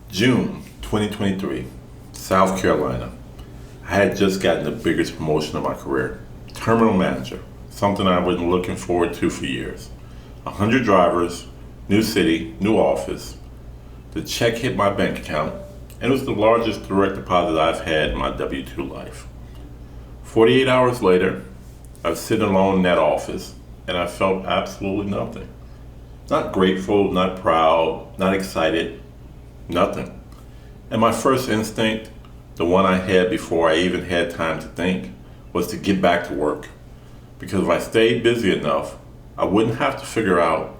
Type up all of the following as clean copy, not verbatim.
June 2023, South Carolina. I had just gotten the biggest promotion of my career, terminal manager, something I've been looking forward to for years. 100 drivers, new city, new office. The check hit my bank account, and it was the largest direct deposit I've had in my W-2 life. 48 hours later, I was sitting alone in that office, and I felt absolutely nothing. Not grateful, not proud, not excited, nothing. And my first instinct, the one I had before I even had time to think, was to get back to work. Because if I stayed busy enough, I wouldn't have to figure out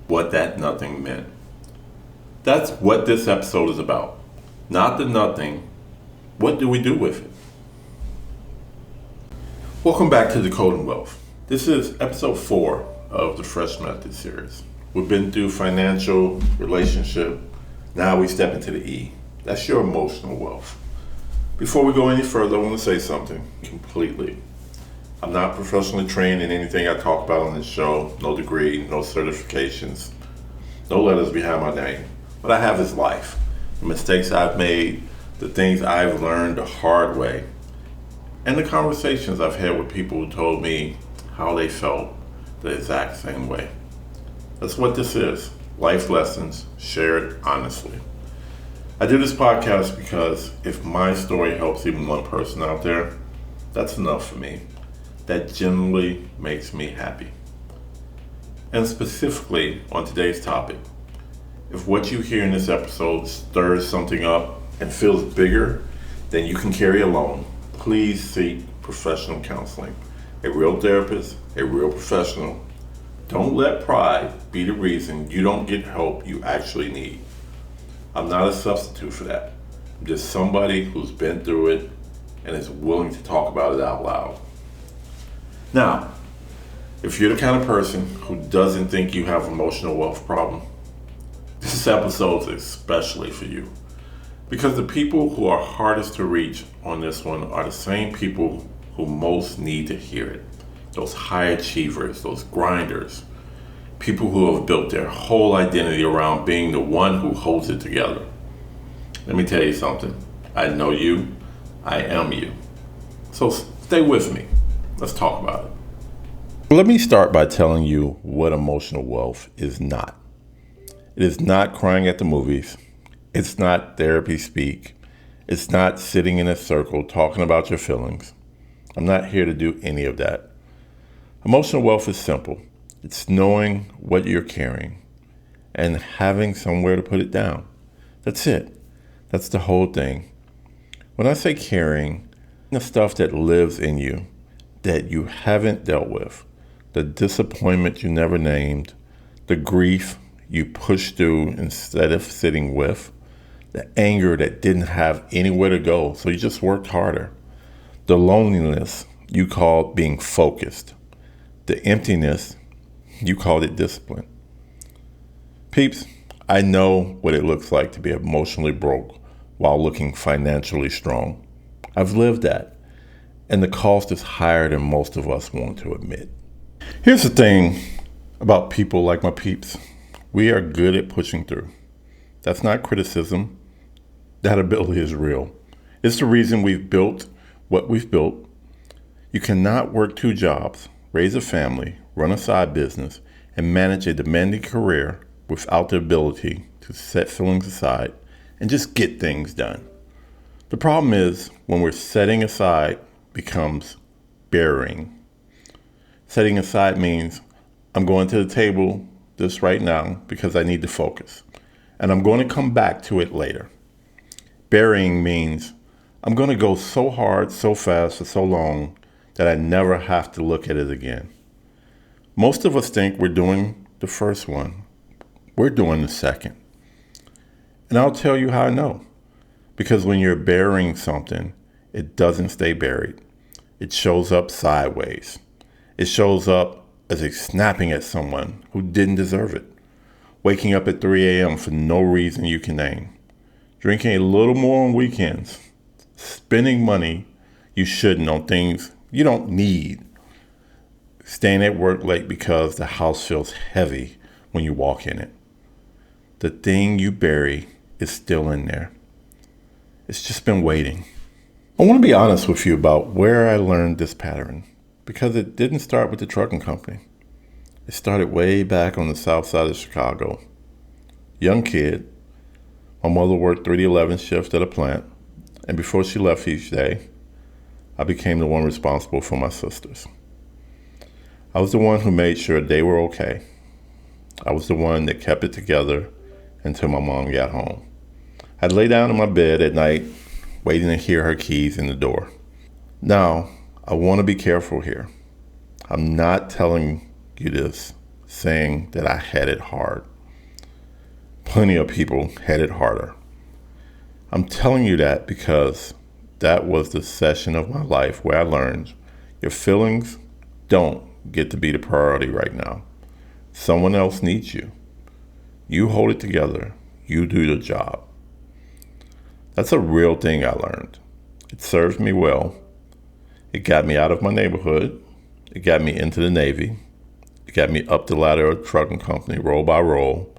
what that nothing meant. That's what this episode is about. Not the nothing. What do we do with it? Welcome back to Decoding Wealth. This is episode 4 of the Fresh Method series. We've been through financial, relationship. Now we step into the E. That's your emotional wealth. Before we go any further, I want to say something completely. I'm not professionally trained in anything I talk about on this show. No degree, no certifications, no letters behind my name. What I have is life. The mistakes I've made, the things I've learned the hard way, and the conversations I've had with people who told me how they felt the exact same way. That's what this is. Life lessons shared honestly. I do this podcast because if my story helps even one person out there, that's enough for me. That generally makes me happy. And specifically on today's topic, if what you hear in this episode stirs something up and feels bigger than you can carry alone, please seek professional counseling. A real therapist, a real professional. Don't let pride be the reason you don't get help you actually need. I'm not a substitute for that. I'm just somebody who's been through it and is willing to talk about it out loud. Now, if you're the kind of person who doesn't think you have an emotional wealth problem, this episode is especially for you. Because the people who are hardest to reach on this one are the same people who most need to hear it. Those high achievers, those grinders, people who have built their whole identity around being the one who holds it together. Let me tell you something. I know you. I am you. So stay with me. Let's talk about it. Let me start by telling you what emotional wealth is not. It is not crying at the movies. It's not therapy speak. It's not sitting in a circle talking about your feelings. I'm not here to do any of that. Emotional wealth is simple. It's knowing what you're carrying and having somewhere to put it down. That's it. That's the whole thing. When I say carrying, the stuff that lives in you that you haven't dealt with, the disappointment you never named, the grief you pushed through instead of sitting with, the anger that didn't have anywhere to go, so you just worked harder, the loneliness you called being focused, the emptiness, you called it discipline. Peeps, I know what it looks like to be emotionally broke while looking financially strong. I've lived that, and the cost is higher than most of us want to admit. Here's the thing about people like my peeps. We are good at pushing through. That's not criticism. That ability is real. It's the reason we've built what we've built. You cannot work 2 jobs, raise a family, run a side business, and manage a demanding career without the ability to set feelings aside and just get things done. The problem is when we're setting aside becomes bearing. Setting aside means I'm going to the table this right now because I need to focus, and I'm going to come back to it later. Burying means I'm going to go so hard, so fast, for so long that I never have to look at it again. Most of us think we're doing the first one. We're doing the second. And I'll tell you how I know. Because when you're burying something, it doesn't stay buried. It shows up sideways. It shows up as a snapping at someone who didn't deserve it. Waking up at 3 a.m. for no reason you can name. Drinking a little more on weekends. Spending money you shouldn't on things you don't need. Staying at work late because the house feels heavy when you walk in it. The thing you bury is still in there. It's just been waiting. I want to be honest with you about where I learned this pattern, because it didn't start with the trucking company. It started way back on the south side of Chicago. Young kid, my mother worked 3 to 11 shift at a plant, and before she left each day, I became the one responsible for my sisters. I was the one who made sure they were okay. I was the one that kept it together until my mom got home. I'd lay down in my bed at night, waiting to hear her keys in the door. Now, I want to be careful here. I'm not telling you this saying that I had it hard. Plenty of people had it harder. I'm telling you that because that was the session of my life where I learned your feelings don't get to be the priority right now. Someone else needs you. You hold it together. You do the job. That's a real thing I learned. It served me well. It got me out of my neighborhood. It got me into the Navy. It got me up the ladder of a trucking company, roll by roll,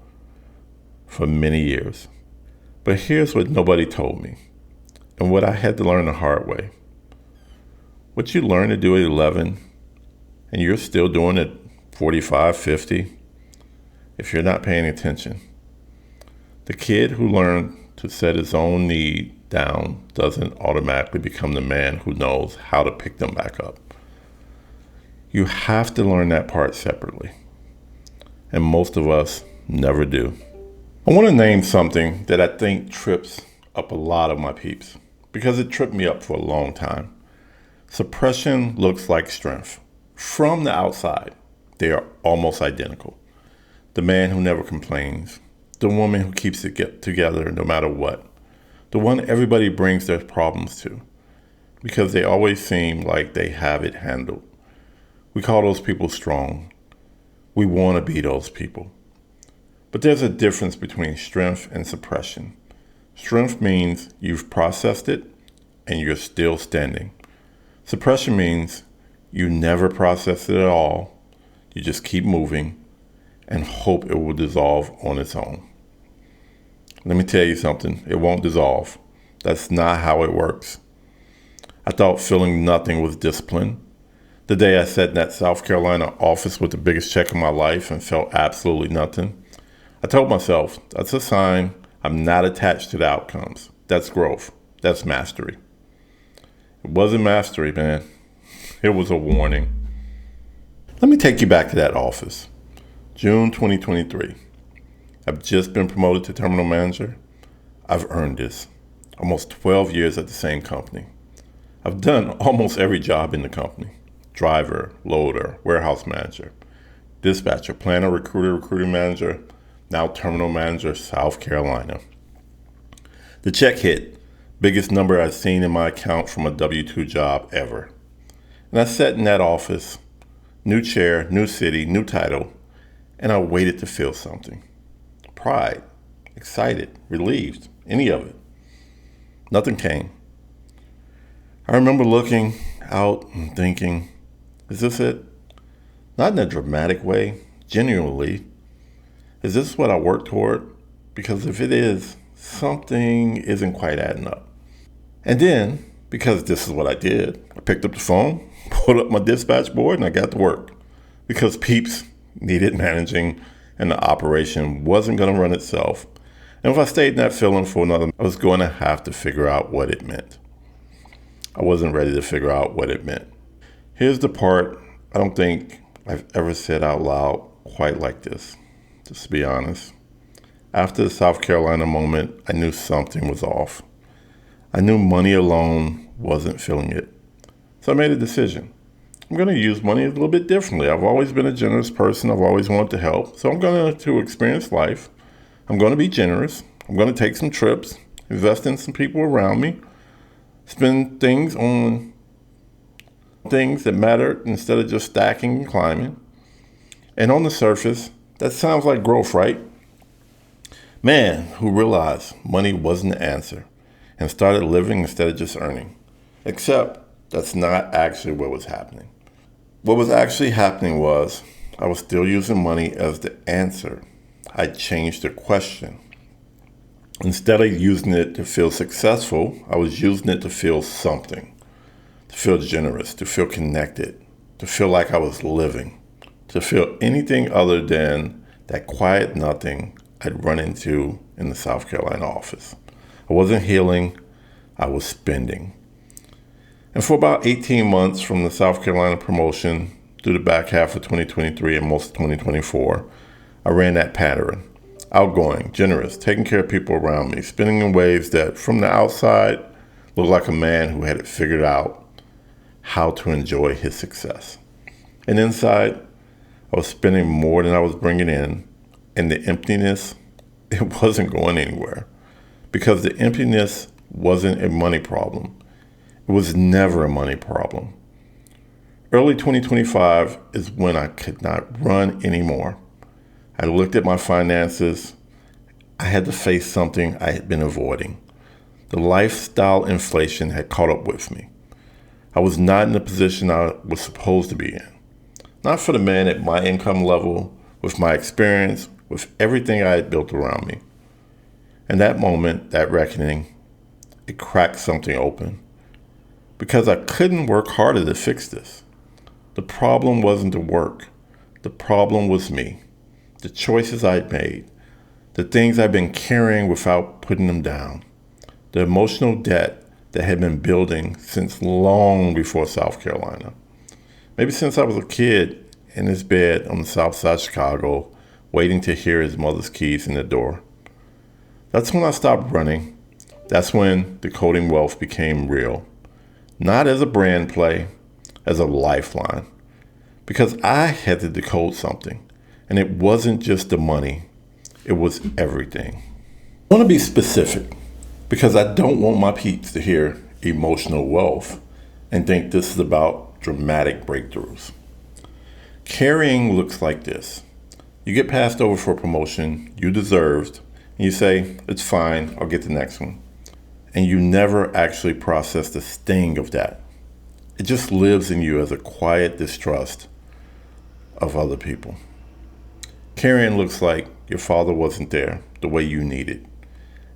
for many years. But here's what nobody told me, and what I had to learn the hard way. What you learn to do at 11, and you're still doing it 45, 50, if you're not paying attention. The kid who learned to set his own need down doesn't automatically become the man who knows how to pick them back up. You have to learn that part separately, and most of us never do. I want to name something that I think trips up a lot of my peeps, because it tripped me up for a long time. Suppression looks like strength. From the outside, they are almost identical. The man who never complains, the woman who keeps it together no matter what, the one everybody brings their problems to, because they always seem like they have it handled. We call those people strong. We want to be those people. But there's a difference between strength and suppression. Strength means you've processed it and you're still standing. Suppression means you never process it at all. You just keep moving and hope it will dissolve on its own. Let me tell you something, it won't dissolve. That's not how it works. I thought feeling nothing was discipline. The day I sat in that South Carolina office with the biggest check of my life and felt absolutely nothing, I told myself, that's a sign I'm not attached to the outcomes. That's growth. That's mastery. It wasn't mastery, man. It was a warning. Let me take you back to that office. June 2023. I've just been promoted to terminal manager. I've earned this. Almost 12 years at the same company. I've done almost every job in the company. Driver, loader, warehouse manager, dispatcher, planner, recruiter, recruiting manager, now terminal manager, South Carolina. The check hit, biggest number I've seen in my account from a W-2 job ever. And I sat in that office, new chair, new city, new title, and I waited to feel something. Pride, excited, relieved, any of it. Nothing came. I remember looking out and thinking, is this it? Not in a dramatic way, genuinely. Is this what I work toward? Because if it is, something isn't quite adding up. And then, because this is what I did, I picked up the phone, pulled up my dispatch board, and I got to work. Because peeps needed managing and the operation wasn't going to run itself. And if I stayed in that feeling for another, I was going to have to figure out what it meant. I wasn't ready to figure out what it meant. Here's the part I don't think I've ever said out loud quite like this, just to be honest. After the South Carolina moment, I knew something was off. I knew money alone wasn't filling it. So I made a decision. I'm going to use money a little bit differently. I've always been a generous person. I've always wanted to help. So I'm going to experience life. I'm going to be generous. I'm going to take some trips, invest in some people around me, spend things on things that matter instead of just stacking and climbing. And on the surface, that sounds like growth, right? Man who realized money wasn't the answer and started living instead of just earning. Except that's not actually what was happening. What was actually happening was I was still using money as the answer. I changed the question. Instead of using it to feel successful, I was using it to feel something, to feel generous, to feel connected, to feel like I was living, to feel anything other than that quiet nothing I'd run into in the South Carolina office. I wasn't healing, I was spending. And for about 18 months from the South Carolina promotion through the back half of 2023 and most of 2024, I ran that pattern. Outgoing, generous, taking care of people around me, spending in ways that from the outside looked like a man who had it figured out how to enjoy his success. And inside, I was spending more than I was bringing in, and the emptiness, it wasn't going anywhere. Because the emptiness wasn't a money problem. It was never a money problem. Early 2025 is when I could not run anymore. I looked at my finances. I had to face something I had been avoiding. The lifestyle inflation had caught up with me. I was not in the position I was supposed to be in. Not for the man at my income level, with my experience, with everything I had built around me. And that moment, that reckoning, it cracked something open. Because I couldn't work harder to fix this. The problem wasn't the work. The problem was me. The choices I'd made. The things I'd been carrying without putting them down. The emotional debt that had been building since long before South Carolina. Maybe since I was a kid in his bed on the south side of Chicago, waiting to hear his mother's keys in the door. That's when I stopped running. That's when Decoding Wealth became real. Not as a brand play, as a lifeline. Because I had to decode something. And it wasn't just the money. It was everything. I want to be specific because I don't want my peeps to hear emotional wealth and think this is about dramatic breakthroughs. Carrying looks like this. You get passed over for a promotion you deserved, and you say, it's fine, I'll get the next one. And you never actually process the sting of that. It just lives in you as a quiet distrust of other people. Carrying looks like your father wasn't there the way you needed.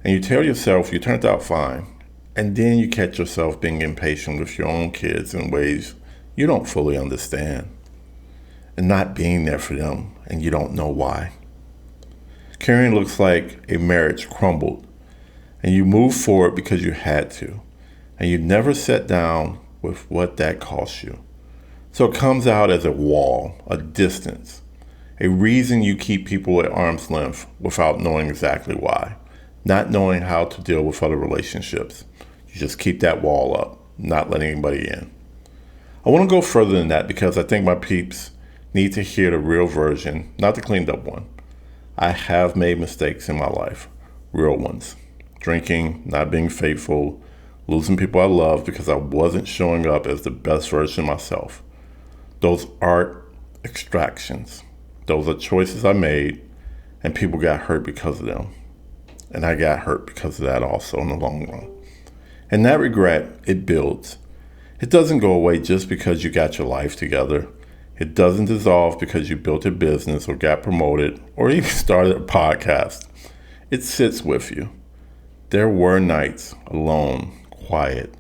And you tell yourself you turned out fine. And then you catch yourself being impatient with your own kids in ways you don't fully understand. And not being there for them, and you don't know why. Carrying looks like a marriage crumbled. And you moved forward because you had to. And you never sat down with what that cost you. So it comes out as a wall, a distance. A reason you keep people at arm's length without knowing exactly why. Not knowing how to deal with other relationships. You just keep that wall up, not letting anybody in. I want to go further than that because I think my peeps need to hear the real version, not the cleaned up one. I have made mistakes in my life, real ones. Drinking, not being faithful, losing people I love because I wasn't showing up as the best version of myself. Those aren't extractions. Those are choices I made, and people got hurt because of them. And I got hurt because of that also in the long run. And that regret, it builds. It doesn't go away just because you got your life together. It doesn't dissolve because you built a business or got promoted or even started a podcast. It sits with you. There were nights alone, quiet,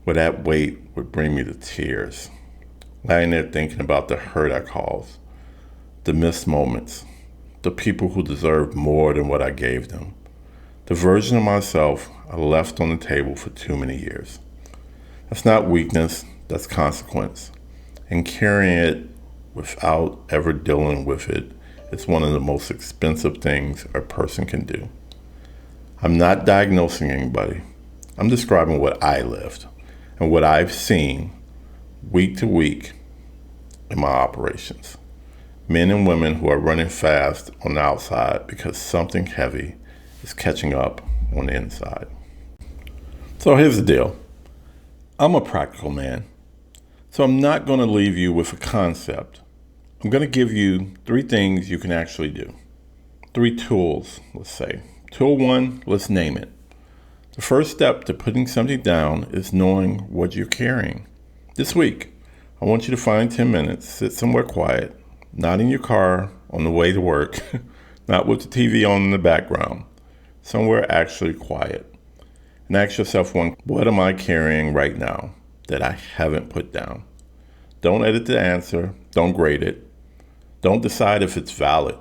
where that weight would bring me to tears. Lying there thinking about the hurt I caused. The missed moments, the people who deserved more than what I gave them, the version of myself I left on the table for too many years. That's not weakness, that's consequence. And carrying it without ever dealing with it is one of the most expensive things a person can do. I'm not diagnosing anybody. I'm describing what I lived and what I've seen week to week in my operations. Men and women who are running fast on the outside because something heavy is catching up on the inside. So here's the deal. I'm a practical man. So I'm not going to leave you with a concept. I'm going to give you 3 things you can actually do. 3 tools, let's say. Tool 1, let's name it. The first step to putting something down is knowing what you're carrying. This week, I want you to find 10 minutes, sit somewhere quiet, not in your car on the way to work, not with the TV on in the background. somewhere actually quiet. And ask yourself what am I carrying right now that I haven't put down? Don't edit the answer. Don't grade it. Don't decide if it's valid.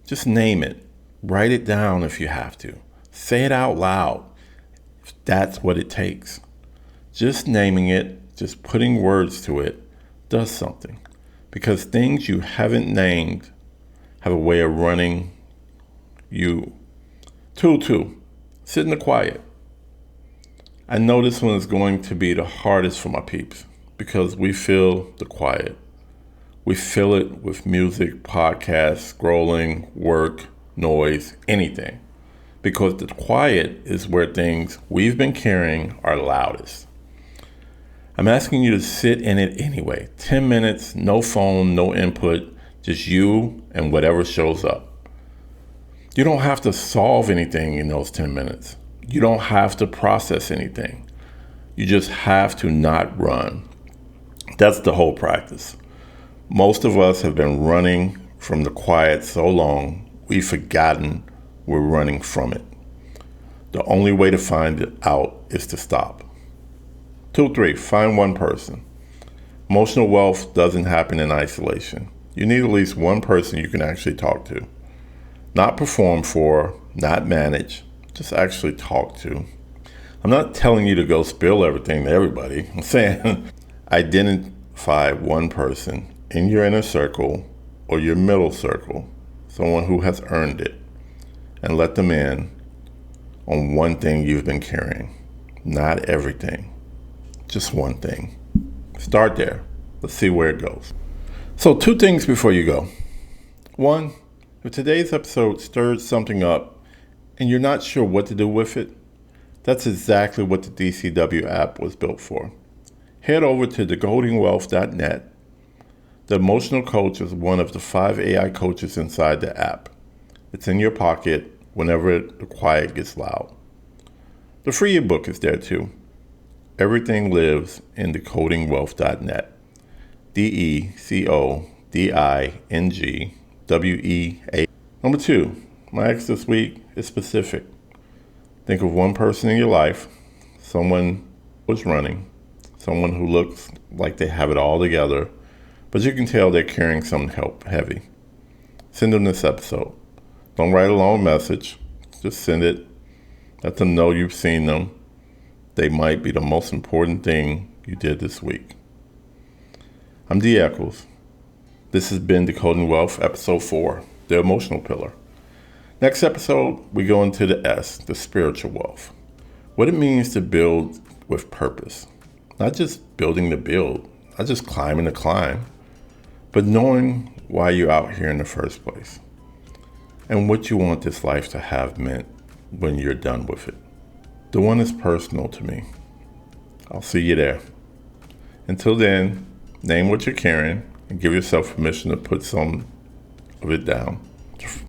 Just name it. Write it down if you have to. Say it out loud if that's what it takes. Just naming it, just putting words to it, does something. Because things you haven't named have a way of running you. Tool 2, sit in the quiet. I know this one is going to be the hardest for my peeps because we feel the quiet. We fill it with music, podcasts, scrolling, work, noise, anything. Because the quiet is where things we've been carrying are loudest. I'm asking you to sit in it anyway. 10 minutes, no phone, no input, just you and whatever shows up. You don't have to solve anything in those 10 minutes. You don't have to process anything. You just have to not run. That's the whole practice. Most of us have been running from the quiet so long, we've forgotten we're running from it. The only way to find it out is to stop. Tool 3, find one person. Emotional wealth doesn't happen in isolation. You need at least one person you can actually talk to. Not perform for, not manage, just actually talk to. I'm not telling you to go spill everything to everybody. I'm saying identify one person in your inner circle or your middle circle, someone who has earned it, and let them in on one thing you've been carrying. Not everything, just one thing. Start there. Let's see where it goes. So 2 things before you go. 1, if today's episode stirred something up and you're not sure what to do with it, that's exactly what the DCW app was built for. Head over to decodingwealth.net. The emotional coach is one of the 5 AI coaches inside the app. It's in your pocket whenever the quiet gets loud. The free ebook is there too. Everything lives in decodingwealth.net. DECODINGWEA. Number 2, my ask this week is specific. Think of one person in your life, someone who's running, someone who looks like they have it all together, but you can tell they're carrying something heavy. Send them this episode. Don't write a long message. Just send it. Let them know you've seen them. They might be the most important thing you did this week. I'm D. Eccles. This has been Decoding Wealth, Episode 4, The Emotional Pillar. Next episode, we go into the S, the spiritual wealth. What it means to build with purpose. Not just building to build, not just climbing to climb, but knowing why you're out here in the first place and what you want this life to have meant when you're done with it. The one is personal to me. I'll see you there. Until then, name what you're carrying and give yourself permission to put some of it down.